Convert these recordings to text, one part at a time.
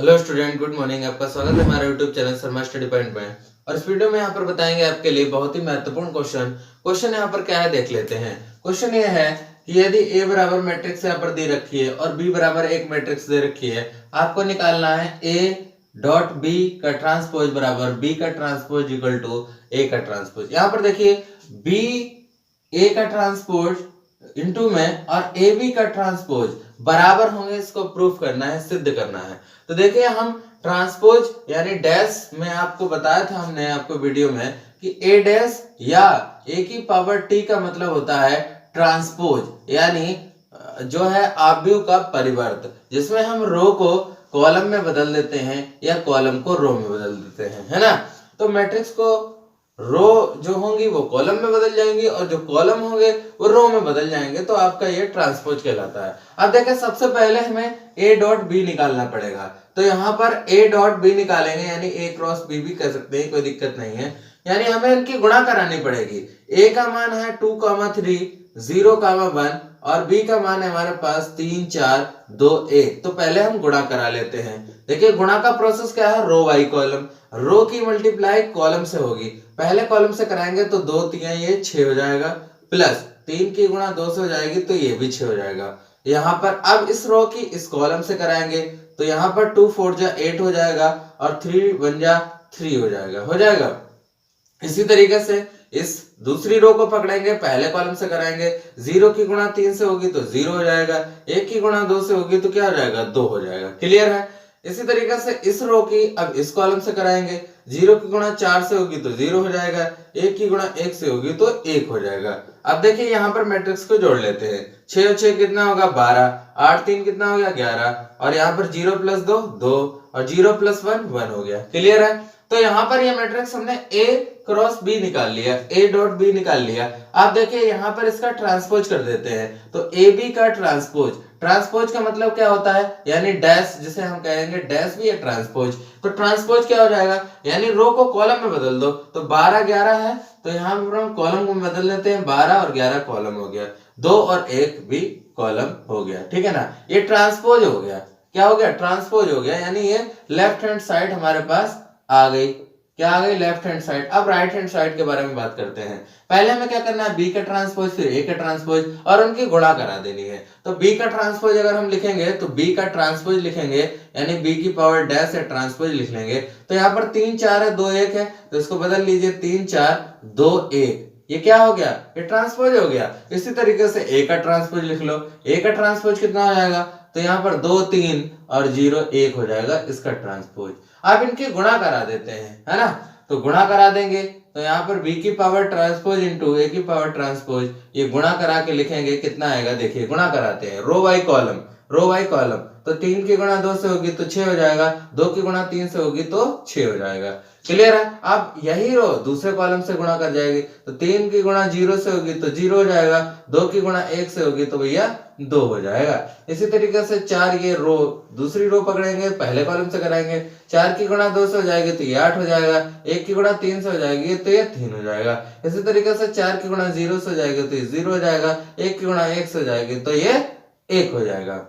Hello student, good morning. आपका स्वागत है हमारे YouTube channel Sharma study point में। और इस वीडियो में यहाँ पर बताएंगे आपके लिए बहुत ही महत्वपूर्ण क्वेश्चन यहाँ पर क्या है देख लेते हैं। क्वेश्चन ये है कि यदि ए बराबर मैट्रिक्स यहाँ पर दे रखी है और बी बराबर एक मैट्रिक्स दे रखी है, आपको निकालना है ए डॉट बी का ट्रांसपोज बराबर बी का ट्रांसपोज इक्वल टू ए का ट्रांसपोज। यहाँ पर देखिए बी ए का ट्रांसपोज इंटू में और ए बी का ट्रांसपोज बराबर होंगे, इसको प्रूफ करना है, सिद्ध करना है। तो देखिए हम ट्रांसपोज यानी डैश में आपको बताया था हमने आपको वीडियो में कि ए डैश या ए की पावर टी का मतलब होता है ट्रांसपोज यानी जो है आव्यूह का परिवर्त, जिसमें हम रो को कॉलम में बदल देते हैं या कॉलम को रो में बदल देते हैं, है ना। तो मैट्रिक्स को रो जो होंगी वो कॉलम में बदल जाएंगी और जो कॉलम होंगे वो रो में बदल जाएंगे, तो आपका ये ट्रांसपोज कहलाता है। अब देखें सबसे पहले हमें ए डॉट बी निकालना पड़ेगा। तो यहाँ पर ए डॉट बी निकालेंगे यानी ए क्रॉस बी भी कह सकते हैं, कोई दिक्कत नहीं है। यानी हमें इनकी गुणा करानी पड़ेगी। ए का मान है 2,3, 0,1 और बी का मान है हमारे पास 3, 4, 2, 1। तो पहले हम गुणा करा लेते हैं। देखिए गुणा का प्रोसेस क्या है, रो बाई कॉलम। रो की मल्टीप्लाई कॉलम से होगी। पहले कॉलम से कराएंगे तो 2 3 ये 6 हो जाएगा, प्लस 3 की गुणा 2 से हो जाएगी तो ये भी 6 हो जाएगा। यहाँ पर अब इस रो की इस कॉलम से कराएंगे तो यहाँ पर 2 4 जा 8 हो जाएगा और 3 1 जा 3 हो जाएगा। इसी तरीके से इस दूसरी रो को पकड़ेंगे, पहले कॉलम से कराएंगे, 0 की गुणा 3 से होगी तो 0 हो जाएगा, 1 की गुणा 2 से होगी तो क्या हो जाएगा, 2 हो जाएगा। क्लियर है। इसी तरीके से इस रो की अब इस कॉलम से कराएंगे, 0 की गुणा 4 से होगी तो 0 हो जाएगा, 1 की गुणा 1 से होगी तो 1 हो जाएगा। अब देखिए यहाँ पर मैट्रिक्स को जोड़ लेते हैं। 6 और 6 कितना होगा 12, 8 3 कितना हो गया 11 और यहाँ पर 0 प्लस 2 2 और 0 प्लस 1 1 हो गया। क्लियर है। तो यहाँ पर ये मैट्रिक्स हमने ए क्रॉस बी निकाल लिया, ए डॉट बी निकाल लिया। आप देखिए यहाँ पर इसका ट्रांसपोज कर देते हैं। तो ए बी का ट्रांसपोज, ट्रांसपोज का मतलब क्या होता है, यानी डैश, जिसे हम कहेंगे डैश भी है ट्रांसपोज। तो ट्रांसपोज क्या हो जाएगा, यानी रो को कॉलम में बदल दो। तो 12 11 है तो यहाँ पर हम कॉलम को बदल देते हैं, 12 और 11 कॉलम हो गया, 2 और 1 भी कॉलम हो गया। ठीक है ना, ये ट्रांसपोज हो गया। क्या हो गया, ट्रांसपोज हो गया, यानी ये लेफ्ट हैंड साइड हमारे पास आ गई। क्या आ गई, लेफ्ट हैंड साइड। अब राइट हैंड साइड के बारे में बात करते हैं। पहले हमें क्या करना है, बी का ट्रांसपोज फिर ए का ट्रांसपोज और उनकी गुणा करा देनी है। तो बी का ट्रांसपोज अगर हम लिखेंगे तो बी का ट्रांसपोज लिखेंगे यानी बी की पावर डैश है ट्रांसपोज लिख लेंगे। तो यहाँ पर 3 4 है 2 1 है तो इसको बदल लीजिए, 3 4 2 1। ये क्या हो गया, ये ट्रांसपोज हो गया। इसी तरीके से ए का ट्रांसपोज लिख लो। ए का ट्रांसपोज कितना हो जाएगा, तो यहाँ पर 2 3 और 0 1 हो जाएगा इसका ट्रांसपोज। आप इनकी गुणा करा देते हैं, है ना। तो गुणा करा देंगे तो यहाँ पर b की पावर ट्रांसपोज इंटू a की पावर ट्रांसपोज, ये गुणा करा के लिखेंगे कितना आएगा। देखिए गुणा कराते हैं, row by column, row by column. तो 3 की गुणा 2 से होगी तो 6 हो जाएगा, 2 की गुणा 3 से होगी तो 6 हो जाएगा। क्लियर है। अब यही रो दूसरे कॉलम से गुणा कर जाएगी। तो 3 की गुणा 0 से होगी तो 0 हो जाएगा, 2 की गुणा 1 से होगी तो भैया 2 हो जाएगा। इसी तरीके से 4 ये रो दूसरी रो पकड़ेंगे, पहले कॉलम से कराएंगे, 4 की गुणा 2 से हो जाएगी तो ये 8 हो जाएगा, 1 की गुणा 3 से हो जाएगी तो ये 3 हो जाएगा। इसी तरीके से 4 की गुणा 0 से हो जाएगी तो ये 0 हो जाएगा, 1 की गुणा 1 से हो जाएगी तो ये 1 हो जाएगा।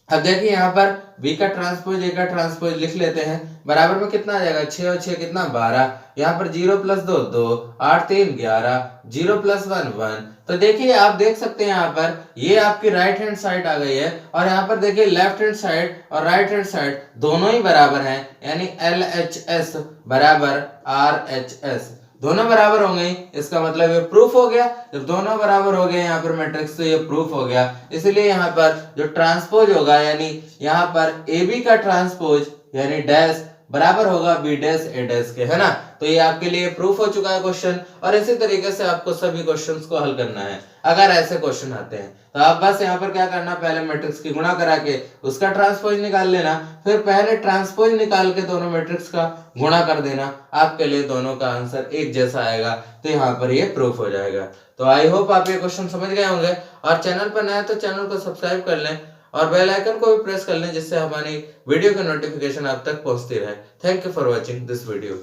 अब देखिए यहाँ पर b का ट्रांसपोज a का ट्रांसपोज लिख लेते हैं। बराबर में कितना आ जाएगा, 6 और 6 कितना 12, यहाँ पर 0 प्लस 2 2, 8 3 11, 0 प्लस 1 1। तो देखिए आप देख सकते हैं यहाँ पर ये आपकी राइट हैंड साइड आ गई है और यहाँ पर देखिए लेफ्ट हैंड साइड और राइट हैंड साइड दोनों ही बराबर हैं, यानी LHS बराबर RHS, दोनों बराबर हो गई। इसका मतलब ये प्रूफ हो गया। जब दोनों बराबर हो गए यहाँ पर मैट्रिक्स, तो ये प्रूफ हो गया। इसलिए यहाँ पर जो ट्रांसपोज होगा यानी यहाँ पर ए बी का ट्रांसपोज यानी डैश बराबर होगा बी डैश ए डैश के, है ना। तो ये आपके लिए प्रूफ हो चुका है क्वेश्चन। और इसी तरीके से आपको सभी क्वेश्चंस को हल करना है अगर ऐसे क्वेश्चन आते हैं। तो आप बस यहाँ पर क्या करना, पहले मैट्रिक्स की गुणा करा के उसका ट्रांसपोज निकाल लेना, फिर पहले ट्रांसपोज निकाल के दोनों मैट्रिक्स का गुणा कर देना। आपके लिए दोनों का आंसर एक जैसा आएगा, तो यहाँ पर ये प्रूफ हो जाएगा। तो आई होप आप ये क्वेश्चन समझ गए होंगे। और चैनल पर नया तो चैनल को सब्सक्राइब कर लें और बेल आइकन को भी प्रेस कर लें, जिससे हमारी वीडियो की नोटिफिकेशन आप तक पहुंचती रहे। Thank you for watching this video.